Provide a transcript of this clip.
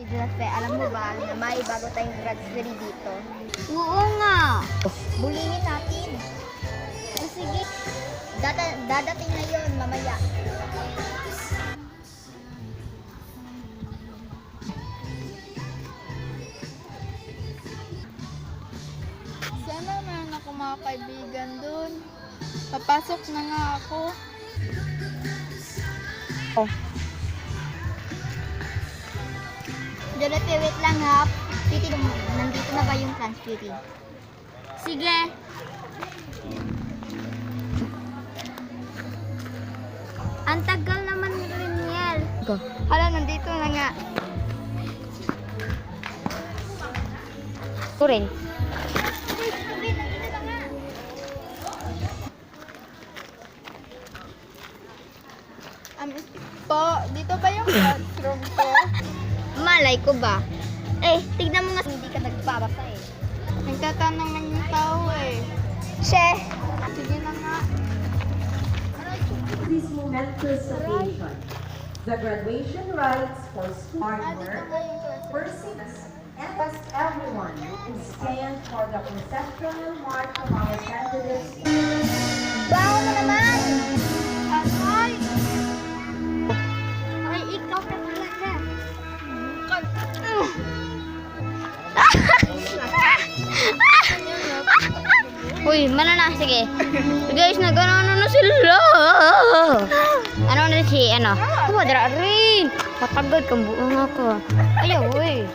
Grabe, alam mo ba na may bago tayong graduate dito? Oo nga. Bulingin natin. O sige, dadating na yun mamaya. Sana meron ako mga kaibigan dun. Papasok na nga ako. Dorothy, wait lang ha. Titi, nandito na ba yung transferee? Sige. Ang tagal naman ni Riniel. Hala, nandito na nga. Kuring. Po, dito ba yung classroom ko? Malay ko ba? Tignan mo nga hindi ka nagbabasa eh. Nagtatanong lang yung tao eh. She! Sige na nga. This momentous occasion, the graduation rites for smart work, persons, and ask everyone to stand for the processional march of our candidates. Baho mo naman! Aray! Ay, ikaw ka talaga. Uy, mana na, sige. Guys, nag-ano na sila. Ano na si, ano? Kumadra rin. Patagad kang buong ako. Ayaw, uy.